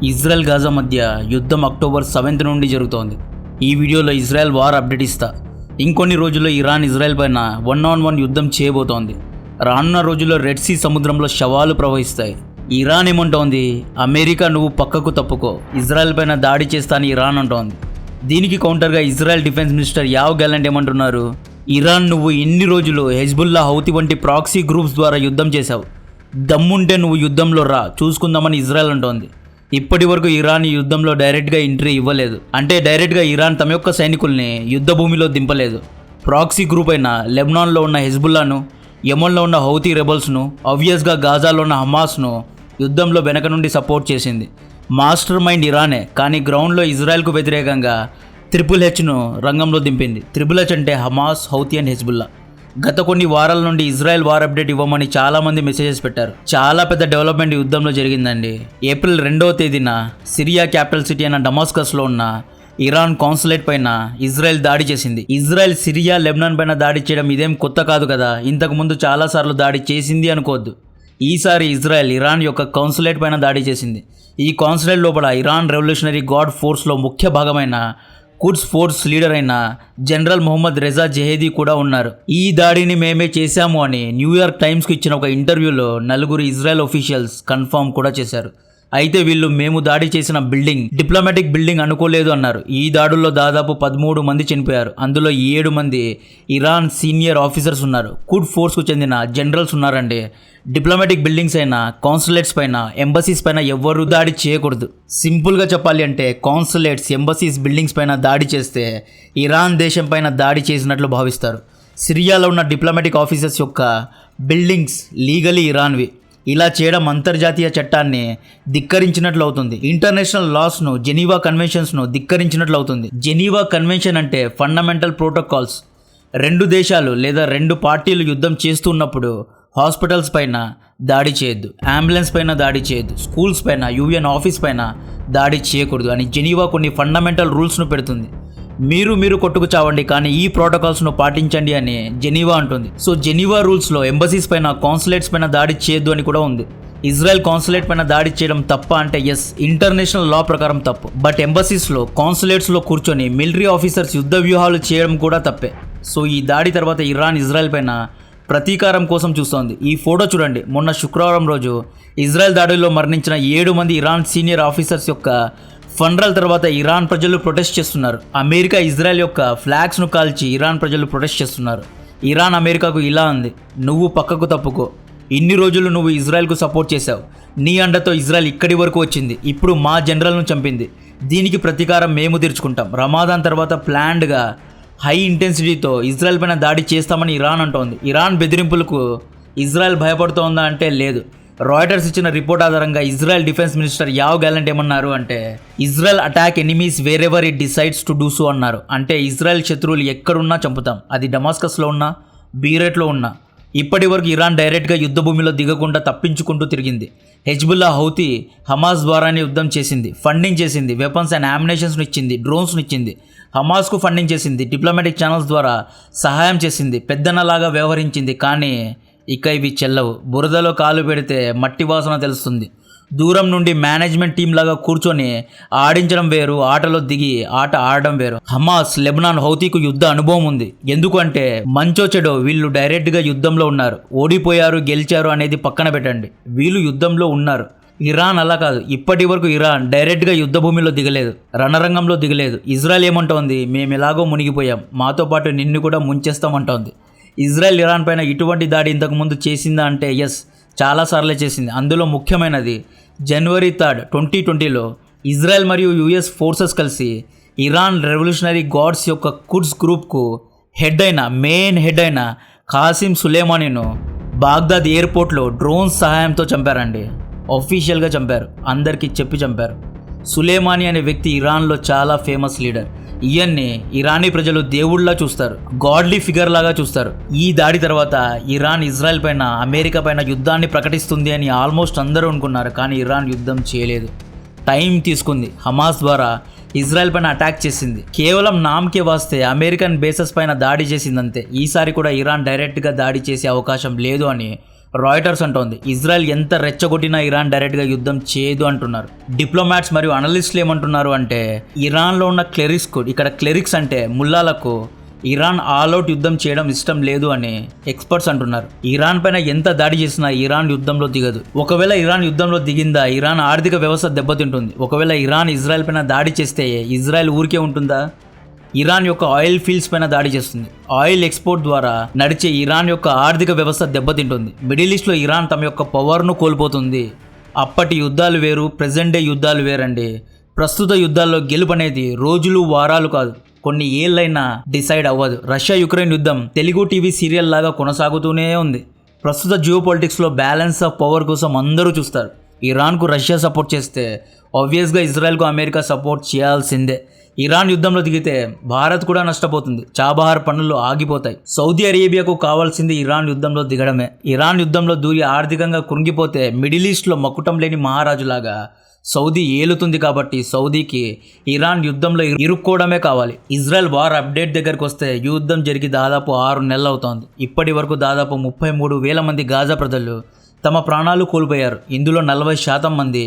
Israel Gaza మధ్య యుద్ధం October 7th నుండి జరుగుతోంది. ఈ వీడియోలో ఇజ్రాయెల్ వార్ అప్డేట్ ఇస్తా. ఇంకొన్ని రోజుల్లో ఇరాన్ ఇజ్రాయెల్ పైన 1-on-1 యుద్ధం చేయబోతోంది. రానున్న రోజుల్లో రెడ్ సీ సముద్రంలో శవాలు ప్రవహిస్తాయి. ఇరాన్ ఏమంటోంది, అమెరికా నువ్వు పక్కకు తప్పుకో, ఇజ్రాయెల్ పైన దాడి చేస్తా అని ఇరాన్ అంటోంది. దీనికి కౌంటర్గా ఇజ్రాయెల్ డిఫెన్స్ మినిస్టర్ యావ్ గ్యాలంట్ ఏమంటున్నారు, ఇరాన్ నువ్వు ఇన్ని రోజులు హెజ్బుల్లా, హౌతీ వంటి ప్రాక్సీ గ్రూప్స్ ద్వారా యుద్ధం చేశావు, దమ్ముంటే నువ్వు యుద్ధంలో రా, చూసుకుందామని ఇజ్రాయెల్ అంటోంది. ఇప్పటి వరకు ఇరాన్ ఈ యుద్ధంలో డైరెక్ట్గా ఎంట్రీ ఇవ్వలేదు. అంటే డైరెక్ట్గా ఇరాన్ తమ యొక్క సైనికుల్ని యుద్ధ భూమిలో దింపలేదు. ప్రాక్సీ గ్రూప్ అయిన లెబనాన్లో ఉన్న హెజ్బుల్లాను, యెమెన్లో ఉన్న హౌతీ రెబల్స్ను, ఆబ్వియస్గా గాజాలో ఉన్న హమాస్ను యుద్ధంలో వెనక నుండి సపోర్ట్ చేసింది. మాస్టర్ మైండ్ ఇరానే, కానీ గ్రౌండ్లో ఇజ్రాయెల్కు వ్యతిరేకంగా HHను రంగంలో దింపింది. HH అంటే హమాస్, హౌతీ అండ్ హెజ్బుల్లా. గత కొన్ని వారాల నుండి ఇజ్రాయెల్ వార్ అప్డేట్ ఇవ్వమని చాలామంది మెసేజెస్ పెట్టారు. చాలా పెద్ద డెవలప్మెంట్ యుద్ధంలో జరిగిందండి. ఏప్రిల్ 2వ తేదీన సిరియా క్యాపిటల్ సిటీ అయిన డమాస్కస్లో ఉన్న ఇరాన్ కాన్సులేట్ పైన ఇజ్రాయెల్ దాడి చేసింది. ఇజ్రాయెల్ సిరియా, లెబనాన్ పైన దాడి చేయడం ఇదేం కొత్త కాదు కదా, ఇంతకుముందు చాలాసార్లు దాడి చేసింది అనుకోవద్దు. ఈసారి ఇజ్రాయెల్ ఇరాన్ యొక్క కాన్సులేట్ పైన దాడి చేసింది. ఈ కాన్సులేట్ లోపల ఇరాన్ రెవల్యూషనరీ గార్డ్ ఫోర్స్లో ముఖ్య భాగమైన కుడ్స్ ఫోర్స్ లీడర్ అయిన జనరల్ మొహమ్మద్ రెజా జెహేదీ కూడా ఉన్నారు. ఈ దాడిని మేమే చేశాము అని న్యూయార్క్ టైమ్స్కి ఇచ్చిన ఒక ఇంటర్వ్యూలో నలుగురు ఇజ్రాయెల్ ఒఫీషియల్స్ కన్ఫర్మ్ కూడా చేశారు. అయితే వీళ్ళు మేము దాడి చేసిన బిల్డింగ్ డిప్లొమాటిక్ బిల్డింగ్ అనుకోలేదు అన్నారు. ఈ దాడుల్లో దాదాపు 13 మంది చనిపోయారు. అందులో 7 మంది ఇరాన్ సీనియర్ ఆఫీసర్స్ ఉన్నారు. కుడ్ ఫోర్స్కు చెందిన జనరల్స్ ఉన్నారండి. డిప్లొమాటిక్ బిల్డింగ్స్ అయినా, కాన్సులేట్స్ పైన, ఎంబసీస్ పైన ఎవ్వరూ దాడి చేయకూడదు. సింపుల్గా చెప్పాలి అంటే కాన్సులేట్స్, ఎంబసీస్, బిల్డింగ్స్ పైన దాడి చేస్తే ఇరాన్ దేశం పైన దాడి చేసినట్లు భావిస్తారు. సిరియాలో ఉన్న డిప్లొమాటిక్ ఆఫీసర్స్ యొక్క బిల్డింగ్స్ లీగలీ ఇరాన్వి. ఇలా చేయడం అంతర్జాతీయ చట్టాన్ని ధిక్కరించినట్లు అవుతుంది. ఇంటర్నేషనల్ లాస్ను, జెనీవా కన్వెన్షన్స్ను ధిక్కరించినట్లు అవుతుంది. జెనీవా కన్వెన్షన్ అంటే ఫండమెంటల్ ప్రోటోకాల్స్. 2 దేశాలు లేదా 2 పార్టీలు యుద్ధం చేస్తున్నప్పుడు హాస్పిటల్స్ పైన దాడి చేయొద్దు, అంబులెన్స్ పైన దాడి చేయొద్దు, స్కూల్స్ పైన, యూఎన్ ఆఫీస్ పైన దాడి చేయకూడదు అని జెనీవా కొన్ని ఫండమెంటల్ రూల్స్ను పెడుతుంది. మీరు కొట్టుకు చావండి, కానీ ఈ ప్రోటోకాల్స్ను పాటించండి అని జెనీవా అంటుంది. సో జెనీవా రూల్స్లో ఎంబసీస్ పైన, కాన్సులేట్స్ పైన దాడి చేయొద్దు అని కూడా ఉంది. ఇజ్రాయెల్ కాన్సులేట్ పైన దాడి చేయడం తప్ప అంటే ఎస్, ఇంటర్నేషనల్ లా ప్రకారం తప్పు. బట్ ఎంబసీస్లో, కాన్సులేట్స్లో కూర్చొని మిలిటరీ ఆఫీసర్స్ యుద్ధ వ్యూహాలు చేయడం కూడా తప్పే. సో ఈ దాడి తర్వాత ఇరాన్ ఇజ్రాయెల్ పైన ప్రతీకారం కోసం చూస్తోంది. ఈ ఫోటో చూడండి. మొన్న శుక్రవారం రోజు ఇజ్రాయెల్ దాడిలో మరణించిన 7 మంది ఇరాన్ సీనియర్ ఆఫీసర్స్ యొక్క ఫండ్రల్ తర్వాత ఇరాన్ ప్రజలు ప్రొటెస్ట్ చేస్తున్నారు. అమెరికా ఇజ్రాయెల్ యొక్క ఫ్లాగ్స్ను కాల్చి ఇరాన్ ప్రజలు ప్రొటెస్ట్ చేస్తున్నారు. ఇరాన్ అమెరికాకు ఇలా ఉంది, నువ్వు పక్కకు తప్పుకో, ఇన్ని రోజులు నువ్వు ఇజ్రాయెల్కు సపోర్ట్ చేశావు, నీ అండతో ఇజ్రాయెల్ ఇక్కడి వరకు వచ్చింది, ఇప్పుడు మా జనరల్ను చంపింది, దీనికి ప్రతీకారం మేము తీర్చుకుంటాం. రమాదాన్ తర్వాత ప్లాన్డ్గా హై ఇంటెన్సిటీతో ఇజ్రాయెల్ పైన దాడి చేస్తామని ఇరాన్ అంటోంది. ఇరాన్ బెదిరింపులకు ఇజ్రాయెల్ భయపడుతోందా అంటే లేదు. రాయిటర్స్ ఇచ్చిన రిపోర్ట్ ఆధారంగా ఇజ్రాయెల్ డిఫెన్స్ మినిస్టర్ యావ్ గ్యాలంట్ ఏమన్నారు అంటే, Israel attack enemies wear ever it decides to do so అన్నారు. అంటే ఇజ్రాయెల్ శత్రువులు ఎక్కడున్నా చంపుతాం, అది డమాస్కస్లో ఉన్నా, బీరెట్లో ఉన్నా. ఇప్పటి వరకు ఇరాన్ డైరెక్ట్గా యుద్ధ భూమిలో దిగకుండా తప్పించుకుంటూ తిరిగింది. హెజ్బుల్లా, హౌతీ, హమాస్ ద్వారానే యుద్ధం చేసింది, ఫండింగ్ చేసింది, వెపన్స్ అండ్ అమ్యునేషన్స్ను ఇచ్చింది, డ్రోన్స్ను ఇచ్చింది, హమాస్కు ఫండింగ్ చేసింది, డిప్లొమాటిక్ ఛానల్స్ ద్వారా సహాయం చేసింది, పెద్దన్నలాగా వ్యవహరించింది. కానీ ఇక ఇవి చెల్లవు. బురదలో కాలు పెడితే మట్టి వాసన తెలుస్తుంది. దూరం నుండి మేనేజ్మెంట్ టీం లాగా కూర్చొని ఆడించడం వేరు, ఆటలో దిగి ఆట ఆడడం వేరు. హమాస్, లెబనాన్, హౌతీకు యుద్ధ అనుభవం ఉంది. ఎందుకంటే మంచో చెడో వీళ్ళు డైరెక్ట్గా యుద్ధంలో ఉన్నారు. ఓడిపోయారు, గెలిచారు అనేది పక్కన పెట్టండి, వీళ్ళు యుద్ధంలో ఉన్నారు. ఇరాన్ అలా కాదు. ఇప్పటి వరకు ఇరాన్ డైరెక్ట్గా యుద్ధ భూమిలో దిగలేదు, రణరంగంలో దిగలేదు. ఇజ్రాయెల్ ఏమంటోంది, మేము ఎలాగో మునిగిపోయాం, మాతో పాటు నిన్ను కూడా ముంచేస్తామంటోంది. ఇజ్రాయెల్ ఇరాన్ పైన ఇటువంటి దాడి ఇంతకుముందు చేసిందా అంటే ఎస్, చాలాసార్లే చేసింది. అందులో ముఖ్యమైనది January 3, 2020లో ఇజ్రాయెల్ మరియు యుఎస్ ఫోర్సెస్ కలిసి ఇరాన్ రెవల్యూషనరీ గార్డ్స్ యొక్క కుడ్స్ గ్రూప్కు మెయిన్ హెడ్ అయిన ఖాసిం సులేమానీను బాగ్దాద్ ఎయిర్పోర్ట్లో డ్రోన్స్ సహాయంతో చంపారండి. ఆఫీషియల్గా చంపారు, అందరికీ చెప్పి చంపారు. సులేమానీ అనే వ్యక్తి ఇరాన్లో చాలా ఫేమస్ లీడర్. ఈయన్ని ఇరానీ ప్రజలు దేవుళ్లా చూస్తారు, గాడ్లీ ఫిగర్ లాగా చూస్తారు. ఈ దాడి తర్వాత ఇరాన్ ఇజ్రాయెల్ పైన, అమెరికా పైన యుద్ధాన్ని ప్రకటిస్తుంది అని ఆల్మోస్ట్ అందరూ అనుకున్నారు. కానీ ఇరాన్ యుద్ధం చేయలేదు, టైం తీసుకుంది. హమాస్ ద్వారా ఇజ్రాయెల్ పైన అటాక్ చేసింది. కేవలం నామ్కే వాస్తే అమెరికన్ బేసెస్ పైన దాడి చేసిందంతే. ఈసారి కూడా ఇరాన్ డైరెక్ట్గా దాడి చేసే అవకాశం లేదు అని రాయిటర్స్ అంటోంది ఇజ్రాయెల్ ఎంత రెచ్చగొట్టినా ఇరాన్ డైరెక్ట్గా యుద్ధం చేయదు అంటున్నారు. డిప్లొమాట్స్ మరియు అనలిస్టులు ఏమంటున్నారు అంటే ఇరాన్లో ఉన్న క్లెరిక్స్ అంటే ముల్లాలకు ఇరాన్ ఆల్అవుట్ యుద్ధం చేయడం ఇష్టం లేదు అని ఎక్స్పర్ట్స్ అంటున్నారు. ఇరాన్ పైన ఎంత దాడి చేసినా ఇరాన్ యుద్ధంలో దిగదు. ఒకవేళ ఇరాన్ యుద్ధంలో దిగిందా ఇరాన్ ఆర్థిక వ్యవస్థ దెబ్బతింటుంది. ఒకవేళ ఇరాన్ ఇజ్రాయెల్ పైన దాడి చేస్తే ఇజ్రాయెల్ ఊరికే ఉంటుందా? ఇరాన్ యొక్క ఆయిల్ ఫీల్డ్స్ పైన దాడి చేస్తుంది. ఆయిల్ ఎక్స్పోర్ట్ ద్వారా నడిచే ఇరాన్ యొక్క ఆర్థిక వ్యవస్థ దెబ్బతింటుంది. మిడిల్ ఈస్ట్లో ఇరాన్ తమ యొక్క పవర్ను కోల్పోతుంది. అప్పటి యుద్ధాలు వేరు, ప్రెజెంట్ డే యుద్ధాలు వేరండి. ప్రస్తుత యుద్ధాల్లో గెలుపు అనేది రోజులు వారాలు కాదు, కొన్ని ఏళ్ళైనా డిసైడ్ అవ్వదు. రష్యా యుక్రెయిన్ యుద్ధం తెలుగు టీవీ సీరియల్ లాగా కొనసాగుతూనే ఉంది. ప్రస్తుత జియో పొలిటిక్స్లో బ్యాలెన్స్ ఆఫ్ పవర్ కోసం అందరూ చూస్తారు. ఇరాన్కు రష్యా సపోర్ట్ చేస్తే ఆబ్వియస్గా ఇజ్రాయెల్కు అమెరికా సపోర్ట్ చేయాల్సిందే. ఇరాన్ యుద్ధంలో దిగితే భారత్ కూడా నష్టపోతుంది. చాబహార్ పనులు ఆగిపోతాయి. సౌదీ అరేబియాకు కావాల్సింది ఇరాన్ యుద్ధంలో దిగడమే. ఇరాన్ యుద్ధంలో దూరి ఆర్థికంగా కృంగిపోతే మిడిల్ ఈస్ట్లో మకుటం లేని మహారాజులాగా సౌదీ ఏలుతుంది. కాబట్టి సౌదీకి ఇరాన్ యుద్ధంలో ఇరుక్కోవడమే కావాలి. ఇజ్రాయెల్ వార్ అప్డేట్ దగ్గరకు వస్తే యుద్ధం జరిగి దాదాపు 6 నెలలు అవుతోంది. ఇప్పటి వరకు దాదాపు 33,000 మంది గాజా ప్రజలు తమ ప్రాణాలు కోల్పోయారు. ఇందులో 40% మంది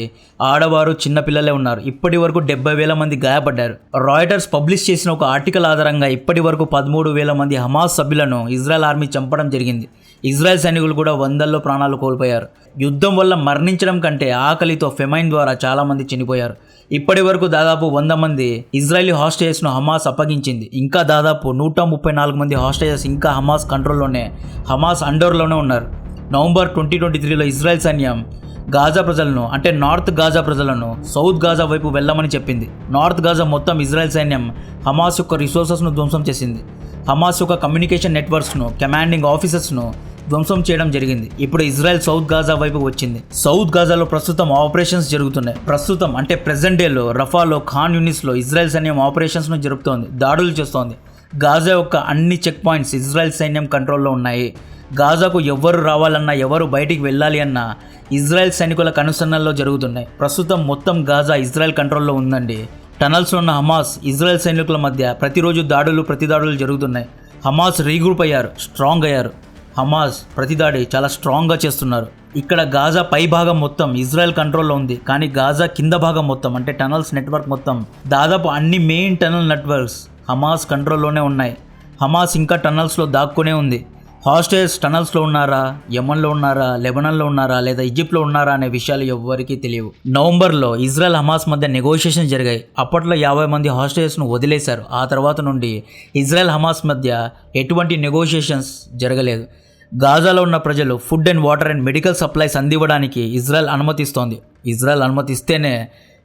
ఆడవారు, చిన్నపిల్లలే ఉన్నారు. ఇప్పటి వరకు 70,000 మంది గాయపడ్డారు. రాయిటర్స్ పబ్లిష్ చేసిన ఒక ఆర్టికల్ ఆధారంగా ఇప్పటి వరకు 13,000 మంది హమాస్ సభ్యులను ఇజ్రాయెల్ ఆర్మీ చంపడం జరిగింది. ఇజ్రాయెల్ సైనికులు కూడా వందల్లో ప్రాణాలు కోల్పోయారు. యుద్ధం వల్ల మరణించడం కంటే ఆకలితో ఫెమైన్ ద్వారా చాలామంది చనిపోయారు. ఇప్పటి వరకు దాదాపు 100 మంది ఇజ్రాయలీ హాస్టేజెస్ను హమాస్ అప్పగించింది. ఇంకా దాదాపు 134 మంది హాస్టేజెస్ ఇంకా హమాస్ కంట్రోల్లోనే, హమాస్ అండర్లోనే ఉన్నారు. నవంబర్ 2023లో ఇజ్రాయెల్ సైన్యం గాజా ప్రజలను అంటే నార్త్ గాజా ప్రజలను సౌత్ గాజా వైపు వెళ్ళమని చెప్పింది. నార్త్ గాజా మొత్తం ఇజ్రాయెల్ సైన్యం హమాస్ యొక్క రిసోర్సెస్ను ధ్వంసం చేసింది. హమాస్ యొక్క కమ్యూనికేషన్ నెట్వర్క్స్ను, కమాండింగ్ ఆఫీసర్స్ను ధ్వంసం చేయడం జరిగింది. ఇప్పుడు ఇజ్రాయెల్ సౌత్ గాజా వైపు వచ్చింది. సౌత్ గాజాలో ప్రస్తుతం ఆపరేషన్స్ జరుగుతున్నాయి. ప్రస్తుతం అంటే ప్రెజెంట్ డేలో రఫాలో, ఖాన్ యూనిస్లో ఇజ్రాయెల్ సైన్యం ఆపరేషన్స్ను జరుపుతోంది, దాడులు చేస్తోంది. గాజా యొక్క అన్ని చెక్ పాయింట్స్ ఇజ్రాయెల్ సైన్యం కంట్రోల్లో ఉన్నాయి. గాజాకు ఎవరు రావాలన్నా, ఎవరు బయటికి వెళ్ళాలి అన్నా ఇజ్రాయెల్ సైనికుల కనుసన్నల్లో జరుగుతున్నాయి. ప్రస్తుతం మొత్తం గాజా ఇజ్రాయెల్ కంట్రోల్లో ఉందండి. టనల్స్లో ఉన్న హమాస్, ఇజ్రాయెల్ సైనికుల మధ్య ప్రతిరోజు ప్రతిదాడులు జరుగుతున్నాయి. హమాస్ రీగ్రూప్ అయ్యారు, స్ట్రాంగ్ అయ్యారు. హమాస్ ప్రతిదాడి చాలా స్ట్రాంగ్గా చేస్తున్నారు. ఇక్కడ గాజా పై భాగం మొత్తం ఇజ్రాయెల్ కంట్రోల్లో ఉంది. కానీ గాజా కింద భాగం మొత్తం అంటే టనల్స్ నెట్వర్క్ మొత్తం దాదాపు అన్ని మెయిన్ టనల్ నెట్వర్క్స్ హమాస్ కంట్రోల్లోనే ఉన్నాయి. హమాస్ ఇంకా టనల్స్లో దాక్కునే ఉంది. హాస్టేజ్ టనల్స్లో ఉన్నారా, యమన్లో ఉన్నారా, లెబనాన్లో ఉన్నారా, లేదా ఈజిప్ట్లో ఉన్నారా అనే విషయాలు ఎవ్వరికీ తెలియవు. నవంబర్లో ఇజ్రాయెల్ హమాస్ మధ్య నెగోషియేషన్ జరిగాయి. అప్పట్లో 50 మంది హాస్టేజెస్ను వదిలేశారు. ఆ తర్వాత నుండి ఇజ్రాయెల్ హమాస్ మధ్య ఎటువంటి నెగోషియేషన్స్ జరగలేదు. గాజాలో ఉన్న ప్రజలు food and water and medical supplies అందివ్వడానికి ఇజ్రాయెల్ అనుమతిస్తోంది. ఇజ్రాయెల్ అనుమతిస్తేనే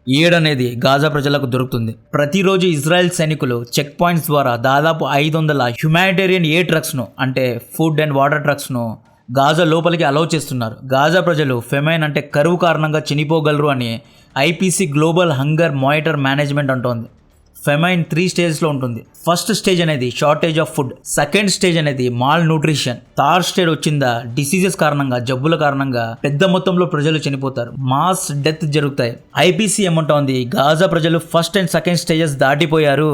ఎయిడ్ అనేది గాజా ప్రజలకు దొరుకుతుంది. ప్రతిరోజు ఇజ్రాయెల్ సైనికులు చెక్ పాయింట్స్ ద్వారా దాదాపు 500 హ్యుమానిటేరియన్ ఎయిడ్ ట్రక్స్ను అంటే ఫుడ్ అండ్ వాటర్ ట్రక్స్ను గాజా లోపలికి అలౌ చేస్తున్నారు. గాజా ప్రజలు ఫెమైన్ అంటే కరువు కారణంగా చనిపోగలరు అని IPC global hunger monitor management అంటోంది. ఫెమైన్ 3 స్టేజ్లో ఉంటుంది. ఫస్ట్ స్టేజ్ అనేది shortage of food, second stage అనేది మాల్ న్యూట్రిషన్, థర్డ్ స్టేజ్ వచ్చిందా డిసీజెస్ కారణంగా, జబ్బుల కారణంగా పెద్ద మొత్తంలో ప్రజలు చనిపోతారు, మాస్ డెత్ జరుగుతాయి. ఐపీసీ ఏమంటోంది, గాజా ప్రజలు ఫస్ట్ అండ్ సెకండ్ స్టేజెస్ దాటిపోయారు,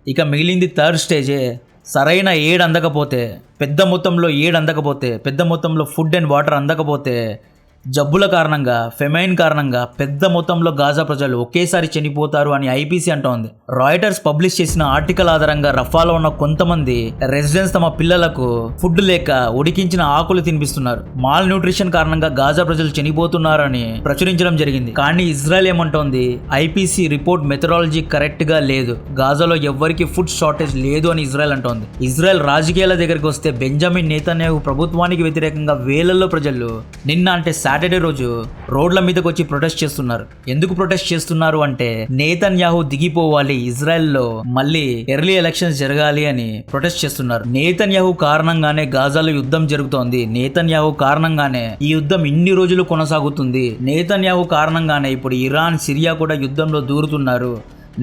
ఇక మిగిలింది థర్డ్ స్టేజే. సరైన ఎయిడ్ అందకపోతే, పెద్ద మొత్తంలో ఫుడ్ అండ్ వాటర్ అందకపోతే, జబ్బుల కారణంగా, ఫెమైన్ కారణంగా పెద్ద మొత్తంలో గాజా ప్రజలు ఒకేసారి చనిపోతారు అని ఐపీసీ అంటోంది. రాయిటర్స్ పబ్లిష్ చేసిన ఆర్టికల్ ఆధారంగా రఫాలో ఉన్న కొంతమంది రెసిడెంట్స్ తమ పిల్లలకు ఫుడ్ లేక ఉడికించిన ఆకులు తినిపిస్తున్నారు. మాల్ న్యూట్రిషన్ కారణంగా గాజా ప్రజలు చనిపోతున్నారని ప్రచురించడం జరిగింది. కానీ ఇజ్రాయెల్ ఏమంటోంది, ఐపీసీ రిపోర్ట్ మెథడాలజీ కరెక్ట్ గా లేదు, గాజాలో ఎవ్వరికి ఫుడ్ షార్టేజ్ లేదు అని ఇజ్రాయెల్ అంటోంది. ఇజ్రాయెల్ రాజకీయాల దగ్గరికి వస్తే బెంజమిన్ నేతన్యాహు ప్రభుత్వానికి వ్యతిరేకంగా వేలల్లో ప్రజలు నిన్న అంటే సాటర్డే రోజు రోడ్ల మీదకి వచ్చి ప్రొటెస్ట్ చేస్తున్నారు. ఎందుకు ప్రొటెస్ట్ చేస్తున్నారు అంటే నేతన్యాహు దిగిపోవాలి, ఇజ్రాయెల్లో మళ్ళీ ఎర్లీ ఎలక్షన్స్ జరగాలి అని ప్రొటెస్ట్ చేస్తున్నారు. నేతన్యాహు కారణంగానే గాజాలో యుద్ధం జరుగుతోంది. నేతన్యాహు కారణంగానే ఈ యుద్ధం ఇన్ని రోజులు కొనసాగుతుంది. నేతన్యాహు కారణంగానే ఇప్పుడు ఇరాన్, సిరియా కూడా యుద్ధంలో దూరుతున్నారు.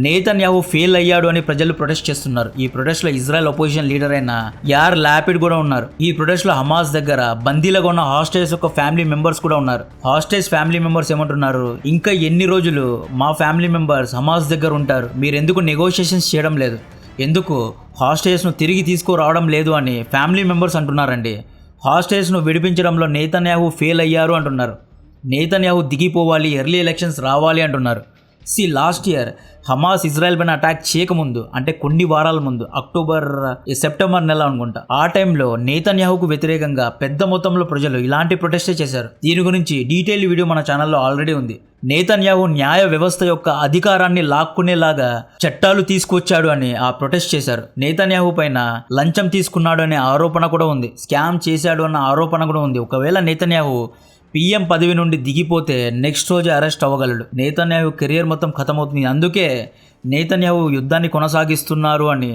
నేతన్యాహు ఫెయిల్ అయ్యాడు అని ప్రజలు ప్రొటెస్ట్ చేస్తున్నారు. ఈ ప్రొటెస్ట్ లో ఇజ్రాయెల్ అపోజిషన్ లీడర్ అయిన యార్ లాపిడ్ కూడా ఉన్నారు. ఈ ప్రొటెస్ట్ లో హమాస్ దగ్గర బందీలుగా ఉన్న హాస్టేజ్ యొక్క ఫ్యామిలీ మెంబర్స్ కూడా ఉన్నారు. హాస్టేజ్ ఫ్యామిలీ మెంబర్స్ ఏమంటున్నారు, ఇంకా ఎన్ని రోజులు మా ఫ్యామిలీ మెంబర్స్ హమాస్ దగ్గర ఉంటారు, మీరు ఎందుకు నెగోషియేషన్స్ చేయడం లేదు, ఎందుకు హాస్టేజ్ను తిరిగి తీసుకురావడం లేదు అని ఫ్యామిలీ మెంబర్స్ అంటున్నారండి. హాస్టేజ్ను విడిపించడంలో నేతన్యాహు ఫెయిల్ అయ్యారు అంటున్నారు. నేతన్యాహు దిగిపోవాలి, ఎర్లీ ఎలక్షన్స్ రావాలి అంటున్నారు. లాస్ట్ ఇయర్ హమాస్ ఇజ్రాయెల్ పైన అటాక్ చేయకముందు, అంటే కొన్ని వారాల ముందు, సెప్టెంబర్ నెల అనుకుంటా, ఆ టైంలో నేతన్యాహుకు వ్యతిరేకంగా పెద్ద మొత్తంలో ప్రజలు ఇలాంటి ప్రొటెస్టే చేశారు. దీని గురించి డీటెయిల్ వీడియో మన ఛానల్లో ఆల్రెడీ ఉంది. నేతన్యాహు న్యాయ వ్యవస్థ యొక్క అధికారాన్ని లాక్కునేలాగా చట్టాలు తీసుకొచ్చాడు అని ఆ ప్రొటెస్ట్ చేశారు. నేతన్యాహు పైన లంచం తీసుకున్నాడు అనే ఆరోపణ కూడా ఉంది, స్కామ్ చేశాడు అన్న ఆరోపణ కూడా ఉంది. ఒకవేళ నేతన్యాహు పీఎం పదవి నుండి దిగిపోతే నెక్స్ట్ రోజు అరెస్ట్ అవ్వగలడు. నేతన్యాహు కెరియర్ మొత్తం ఖతమవుతుంది. అందుకే నేతన్యాహు యుద్ధాన్ని కొనసాగిస్తున్నారు అని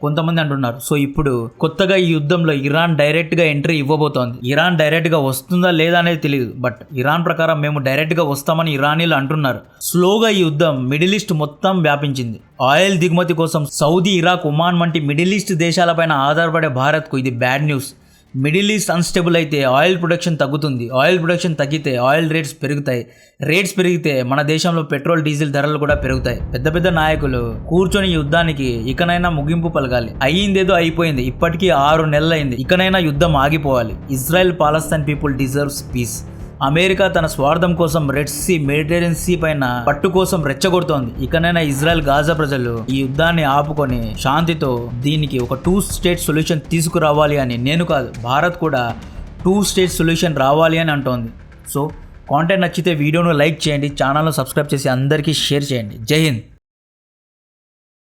కొంతమంది అంటున్నారు. సో ఇప్పుడు కొత్తగా ఈ యుద్ధంలో ఇరాన్ డైరెక్ట్గా ఎంట్రీ ఇవ్వబోతోంది. ఇరాన్ డైరెక్ట్గా వస్తుందా లేదా అనేది తెలియదు, బట్ ఇరాన్ ప్రకారం మేము డైరెక్ట్గా వస్తామని ఇరానీలు అంటున్నారు. స్లోగా ఈ యుద్ధం మిడిల్ ఈస్ట్ మొత్తం వ్యాపించింది. ఆయిల్ దిగుమతి కోసం సౌదీ, ఇరాక్, ఒమాన్ వంటి మిడిల్ ఈస్ట్ దేశాలపైన ఆధారపడే భారత్కు ఇది bad news. Middle east unstable అయితే ఆయిల్ ప్రొడక్షన్ తగ్గుతుంది. ఆయిల్ ప్రొడక్షన్ తగ్గితే ఆయిల్ రేట్స్ పెరుగుతాయి. రేట్స్ పెరిగితే మన దేశంలో పెట్రోల్, డీజిల్ ధరలు కూడా పెరుగుతాయి. పెద్ద పెద్ద నాయకులు కూర్చొని యుద్ధానికి ఇకనైనా ముగింపు పలకాలి. అయ్యిందేదో అయిపోయింది, ఇప్పటికీ 6 నెలలు అయింది. ఇకనైనా యుద్ధం ఆగిపోవాలి. Israel Palestine people deserves peace. America తన స్వార్థం కోసం రెడ్ సీ, మెడిటరేనియన్ సీ పైన పట్టు కోసం రెచ్చగొడుతోంది. ఇకనైనా ఇజ్రాయెల్, గాజా ప్రజలు ఈ యుద్ధాన్ని ఆపుకొని శాంతితో దీనికి ఒక 2 స్టేట్ సొల్యూషన్ తీసుకురావాలి అని, నేను కాదు భారత్ కూడా 2 స్టేట్ సొల్యూషన్ రావాలి అని అంటోంది. సో కాంటెంట్ నచ్చితే వీడియోను లైక్ చేయండి, ఛానల్ను సబ్స్క్రైబ్ చేసి అందరికీ షేర్ చేయండి. జై హింద్.